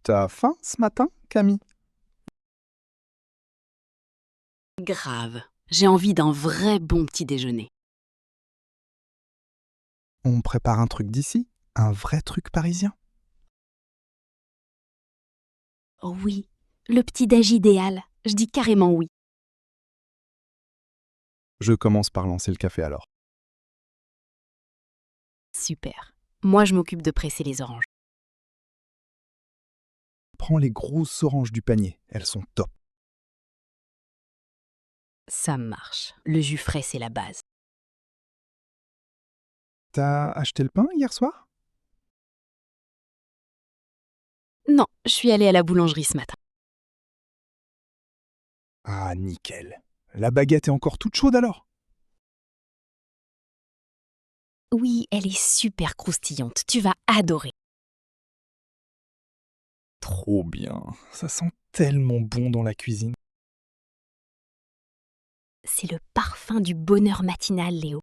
T'as faim ce matin, Camille? Grave. J'ai envie d'un vrai bon petit déjeuner. On prépare un truc d'ici? Un vrai truc parisien? Oh oui, le petit déj idéal. Je dis carrément oui. Je commence par lancer le café alors. Super. Moi, je m'occupe de presser les oranges. Prends les grosses oranges du panier, elles sont top. Ça marche. Le jus frais, c'est la base. T'as acheté le pain hier soir? Non, je suis allée à la boulangerie ce matin. Ah, nickel. La baguette est encore toute chaude alors? Oui, elle est super croustillante. Tu vas adorer. Trop bien. Ça sent tellement bon dans la cuisine. C'est le parfum du bonheur matinal, Léo.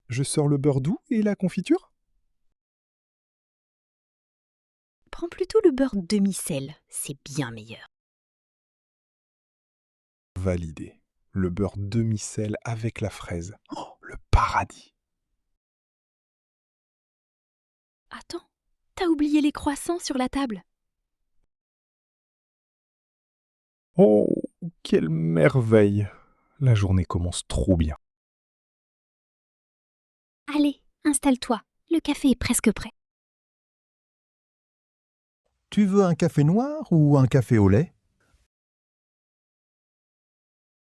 Je sors le beurre doux et la confiture? Prends plutôt le beurre demi-sel. C'est bien meilleur. Validé. Le beurre demi-sel avec la fraise. Oh, le paradis. Attends, t'as oublié les croissants sur la table. Oh, quelle merveille. La journée commence trop bien. Allez, installe-toi. Le café est presque prêt. Tu veux un café noir ou un café au lait?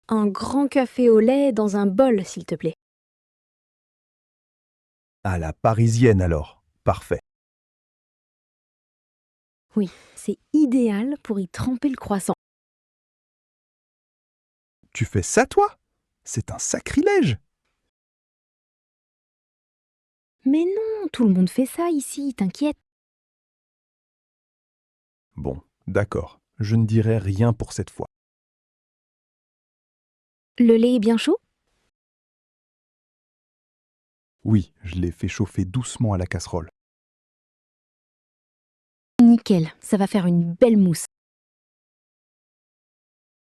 Un grand café au lait dans un bol, s'il te plaît. À la parisienne alors. Parfait. Oui, c'est idéal pour y tremper le croissant. Tu fais ça, toi? C'est un sacrilège. Mais non, tout le monde fait ça ici, t'inquiète. Bon, d'accord. Je ne dirai rien pour cette fois. Le lait est bien chaud? Oui, je l'ai fait chauffer doucement à la casserole. Nickel, ça va faire une belle mousse.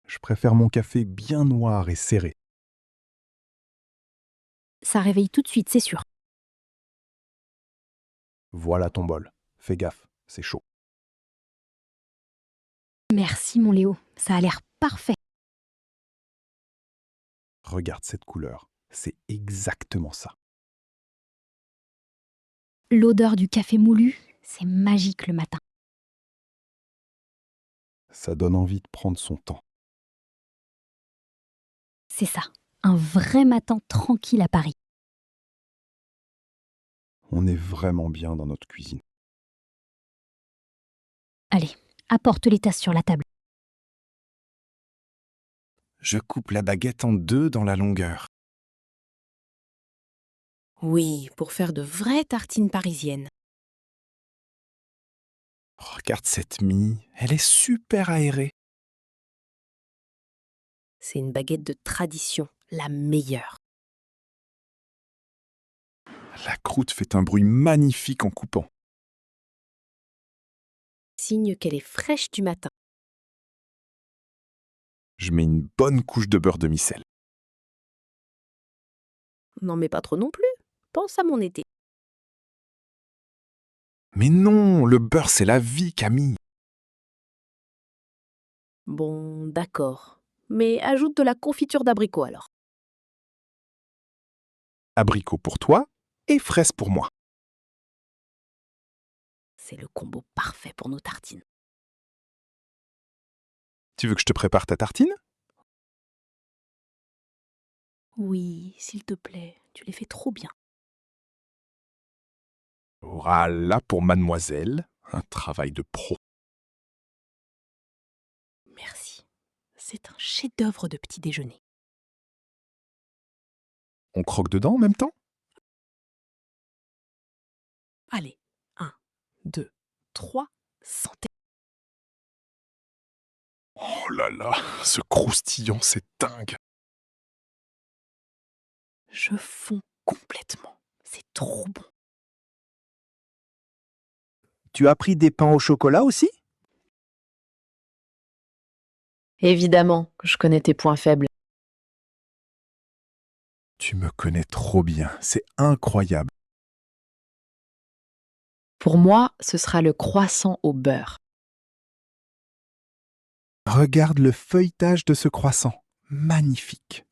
Je préfère mon café bien noir et serré. Ça réveille tout de suite, c'est sûr. Voilà ton bol. Fais gaffe, c'est chaud. Merci mon Léo, ça a l'air parfait. Regarde cette couleur. C'est exactement ça. L'odeur du café moulu, c'est magique le matin. Ça donne envie de prendre son temps. C'est ça, un vrai matin tranquille à Paris. On est vraiment bien dans notre cuisine. Allez, apporte les tasses sur la table. Je coupe la baguette en deux dans la longueur. Oui, pour faire de vraies tartines parisiennes. Regarde cette mie, elle est super aérée. C'est une baguette de tradition, la meilleure. La croûte fait un bruit magnifique en coupant. Signe qu'elle est fraîche du matin. Je mets une bonne couche de beurre demi-sel. N'en mets pas trop non plus. Pense à mon été. Mais non, le beurre c'est la vie, Camille. Bon, d'accord. Mais ajoute de la confiture d'abricot alors. Abricot pour toi et fraise pour moi. C'est le combo parfait pour nos tartines. Tu veux que je te prépare ta tartine? Oui, s'il te plaît, tu les fais trop bien. Voilà pour mademoiselle, un travail de pro. Merci. C'est un chef-d'œuvre de petit déjeuner. On croque dedans en même temps? Allez, 1, 2, 3, santé. Oh là là, ce croustillant, c'est dingue. Je fonds complètement. C'est trop bon. tu as pris des pains au chocolat aussi? Évidemment que je connais tes points faibles. Tu me connais trop bien, c'est incroyable. Pour moi, ce sera le croissant au beurre. Regarde le feuilletage de ce croissant. Magnifique.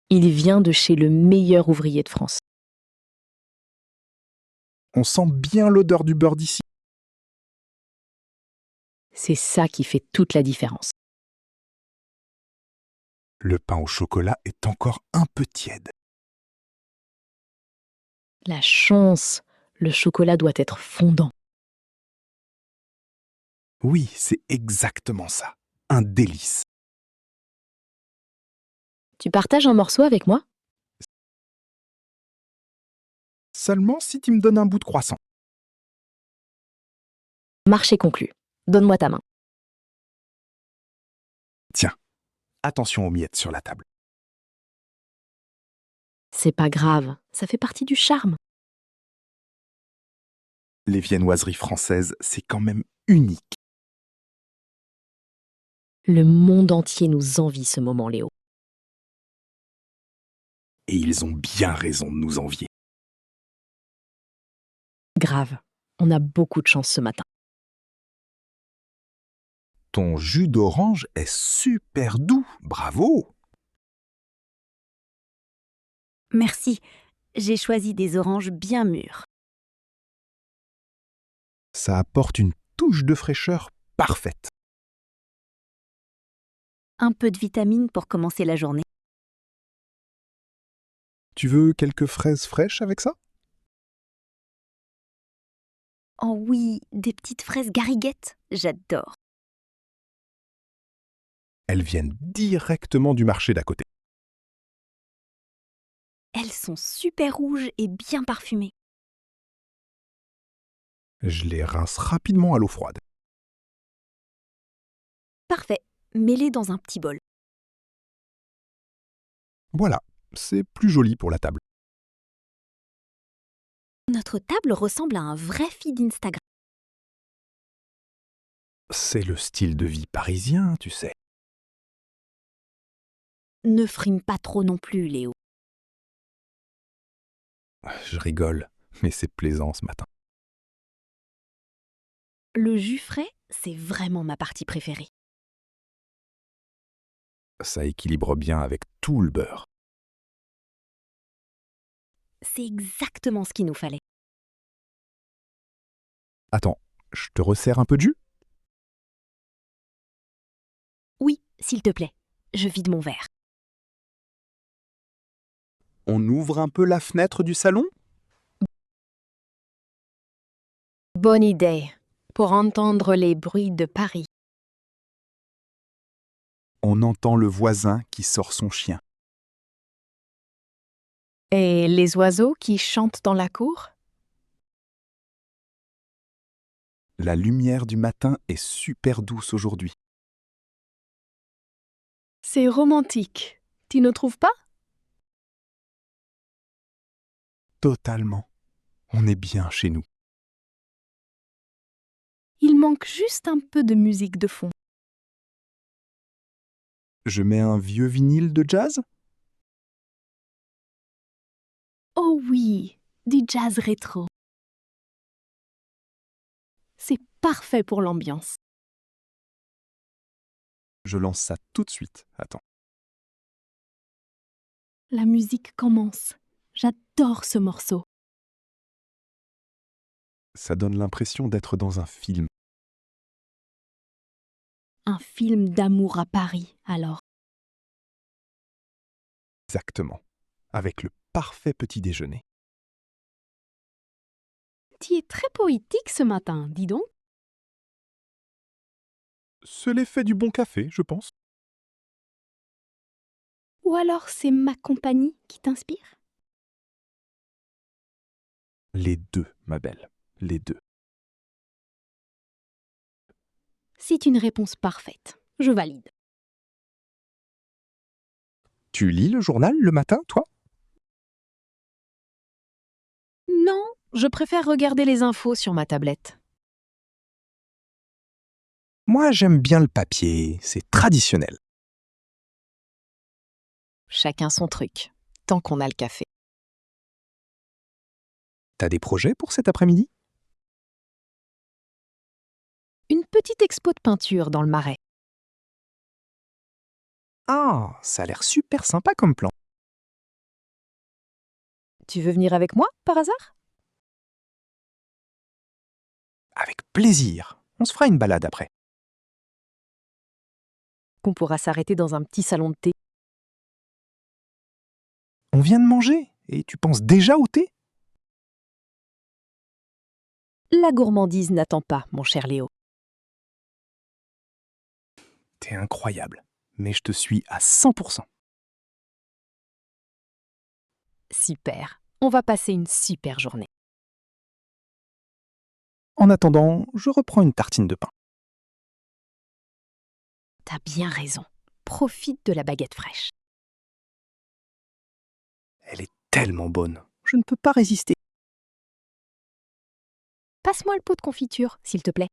Il vient de chez le meilleur ouvrier de France. On sent bien l'odeur du beurre d'ici. C'est ça qui fait toute la différence. Le pain au chocolat est encore un peu tiède. La chance, le chocolat doit être fondant. Oui, c'est exactement ça. Un délice. Tu partages un morceau avec moi? Seulement si tu me donnes un bout de croissant. Marché conclu. Donne-moi ta main. Tiens, attention aux miettes sur la table. C'est pas grave, ça fait partie du charme. Les viennoiseries françaises, c'est quand même unique. Le monde entier nous envie ce moment, Léo. Et ils ont bien raison de nous envier. Grave, on a beaucoup de chance ce matin. Ton jus d'orange est super doux, bravo! Merci, j'ai choisi des oranges bien mûres. Ça apporte une touche de fraîcheur parfaite. Un peu de vitamine pour commencer la journée. Tu veux quelques fraises fraîches avec ça? Oh oui, des petites fraises gariguettes, j'adore. Elles viennent directement du marché d'à côté. Elles sont super rouges et bien parfumées. Je les rince rapidement à l'eau froide. Parfait, mets-les dans un petit bol. Voilà, c'est plus joli pour la table. Notre table ressemble à un vrai feed Instagram. C'est le style de vie parisien, tu sais. Ne frime pas trop non plus, Léo. Je rigole, mais c'est plaisant ce matin. Le jus frais, c'est vraiment ma partie préférée. Ça équilibre bien avec tout le beurre. C'est exactement ce qu'il nous fallait. Attends, je te resserre un peu de jus? Oui, s'il te plaît, je vide mon verre. On ouvre un peu la fenêtre du salon? Bonne idée, pour entendre les bruits de Paris. On entend le voisin qui sort son chien. Et les oiseaux qui chantent dans la cour? La lumière du matin est super douce aujourd'hui. C'est romantique, tu ne trouves pas? Totalement. On est bien chez nous. Il manque juste un peu de musique de fond. Je mets un vieux vinyle de jazz? Oh oui, du jazz rétro. C'est parfait pour l'ambiance. Je lance ça tout de suite. Attends. La musique commence. J'adore ce morceau. Ça donne l'impression d'être dans un film. Un film d'amour à Paris, alors. Exactement. Avec le parfait petit déjeuner. Tu es très poétique ce matin, dis donc. C'est l'effet du bon café, je pense. Ou alors c'est ma compagnie qui t'inspire? Les deux, ma belle. Les deux. C'est une réponse parfaite. Je valide. Tu lis le journal le matin, toi? Non, je préfère regarder les infos sur ma tablette. Moi, j'aime bien le papier, c'est traditionnel. Chacun son truc, tant qu'on a le café. T'as des projets pour cet après-midi? Une petite expo de peinture dans le Marais. Ah, ça a l'air super sympa comme plan. Tu veux venir avec moi, par hasard? Avec plaisir. On se fera une balade après. On pourra s'arrêter dans un petit salon de thé. On vient de manger et tu penses déjà au thé? La gourmandise n'attend pas, mon cher Léo. T'es incroyable, mais je te suis à 100%. Super. On va passer une super journée. En attendant, je reprends une tartine de pain. T'as bien raison. Profite de la baguette fraîche. Elle est tellement bonne, je ne peux pas résister. Passe-moi le pot de confiture, s'il te plaît.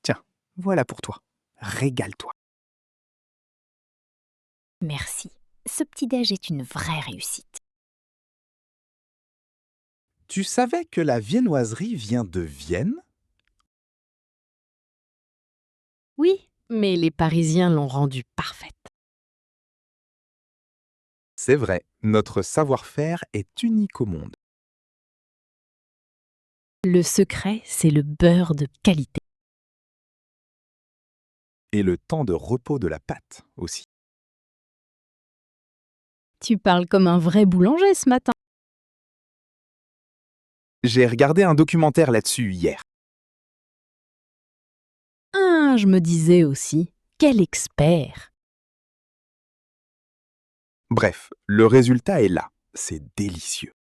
Tiens, voilà pour toi. Régale-toi. Merci. Ce petit-déj est une vraie réussite. Tu savais que la viennoiserie vient de Vienne? Oui, mais les Parisiens l'ont rendue parfaite. C'est vrai, notre savoir-faire est unique au monde. Le secret, c'est le beurre de qualité. Et le temps de repos de la pâte aussi. Tu parles comme un vrai boulanger ce matin. J'ai regardé un documentaire là-dessus hier. Ah, je me disais aussi, quel expert. Bref, le résultat est là. C'est délicieux.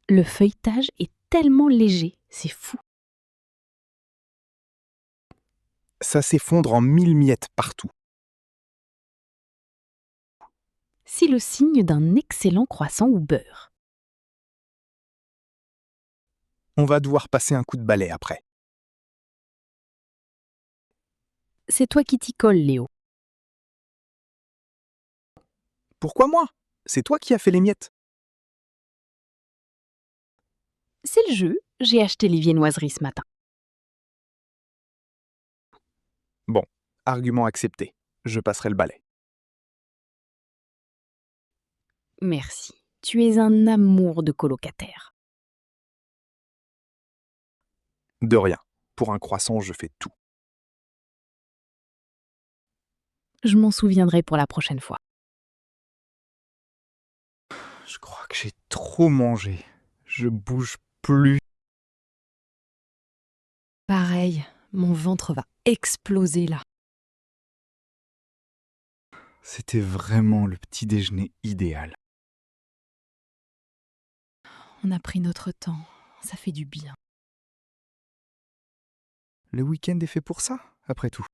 Le feuilletage est tellement léger, c'est fou. Ça s'effondre en 1000 miettes partout. C'est le signe d'un excellent croissant au beurre. On va devoir passer un coup de balai après. C'est toi qui t'y colle, Léo. Pourquoi moi? C'est toi qui as fait les miettes. C'est le jeu, j'ai acheté les viennoiseries ce matin. Bon, argument accepté. Je passerai le balai. Merci, tu es un amour de colocataire. De rien. Pour un croissant, je fais tout. Je m'en souviendrai pour la prochaine fois. Je crois que j'ai trop mangé. Je bouge plus. Pareil, mon ventre va exploser là. C'était vraiment le petit déjeuner idéal. On a pris notre temps, ça fait du bien. Le week-end est fait pour ça, après tout.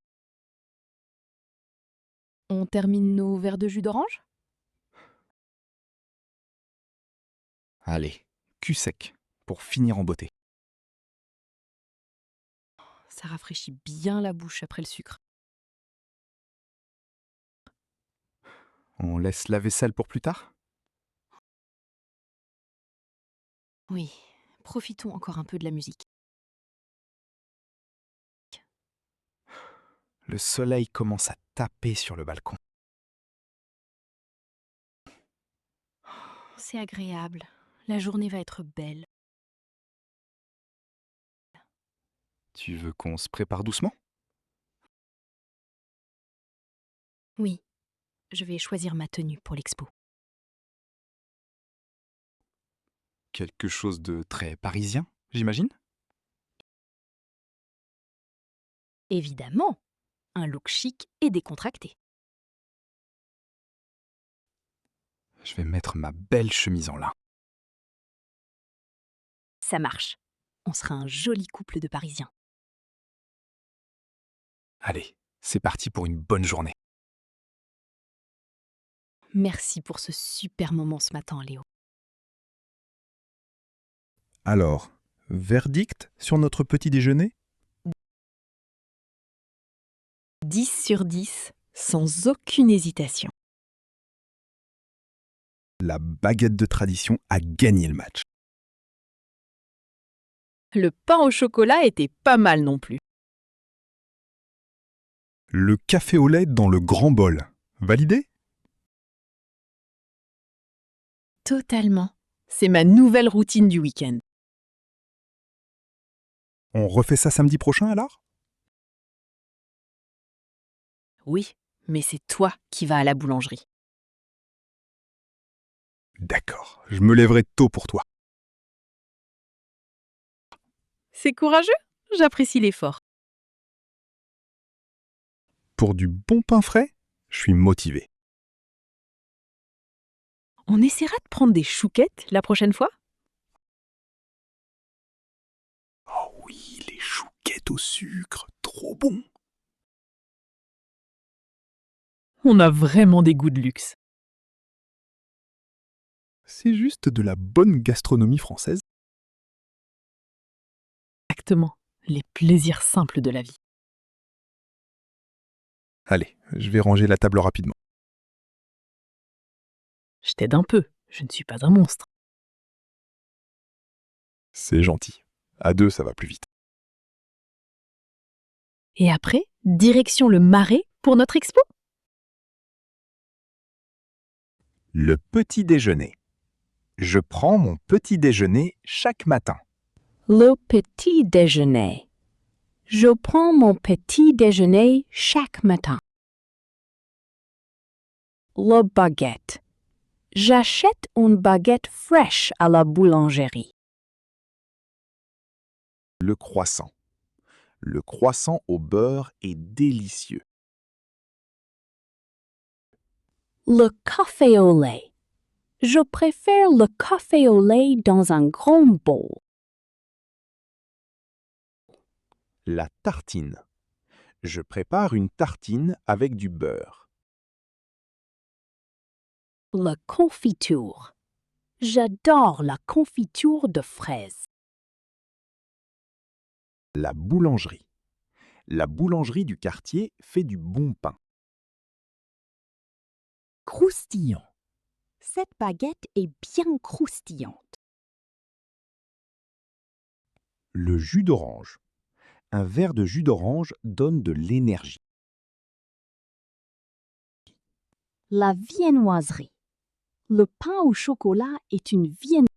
On termine nos verres de jus d'orange? Allez, cul sec, pour finir en beauté. Ça rafraîchit bien la bouche après le sucre. On laisse la vaisselle pour plus tard? Oui, profitons encore un peu de la musique. Le soleil commence à taper sur le balcon. C'est agréable, la journée va être belle. Tu veux qu'on se prépare doucement? Oui, je vais choisir ma tenue pour l'expo. Quelque chose de très parisien, j'imagine? Évidemment, un look chic et décontracté. Je vais mettre ma belle chemise en lin. Ça marche. On sera un joli couple de Parisiens. Allez, c'est parti pour une bonne journée. Merci pour ce super moment ce matin, Léo. Alors, verdict sur notre petit déjeuner? 10 sur 10, sans aucune hésitation. La baguette de tradition a gagné le match. Le pain au chocolat était pas mal non plus. Le café au lait dans le grand bol. Validé? Totalement. C'est ma nouvelle routine du week-end. On refait ça samedi prochain alors? Oui, mais c'est toi qui vas à la boulangerie. D'accord, je me lèverai tôt pour toi. C'est courageux, j'apprécie l'effort. Pour du bon pain frais, je suis motivé. On essaiera de prendre des chouquettes la prochaine fois? Oh oui, les chouquettes au sucre, trop bon. On a vraiment des goûts de luxe. C'est juste de la bonne gastronomie française. Exactement, les plaisirs simples de la vie. Allez, je vais ranger la table rapidement. Je t'aide un peu, je ne suis pas un monstre. C'est gentil. À deux, ça va plus vite. Et après, direction le Marais pour notre expo? Le petit déjeuner. Je prends mon petit déjeuner chaque matin. Le petit déjeuner. Je prends mon petit déjeuner chaque matin. Le baguette. J'achète une baguette fraîche à la boulangerie. Le croissant. Le croissant au beurre est délicieux. Le café au lait. Je préfère le café au lait dans un grand bol. La tartine. Je prépare une tartine avec du beurre. La confiture. J'adore la confiture de fraises. La boulangerie. La boulangerie du quartier fait du bon pain. Croustillant. Cette baguette est bien croustillante. Le jus d'orange. Un verre de jus d'orange donne de l'énergie. La viennoiserie. Le pain au chocolat est une viennoiserie.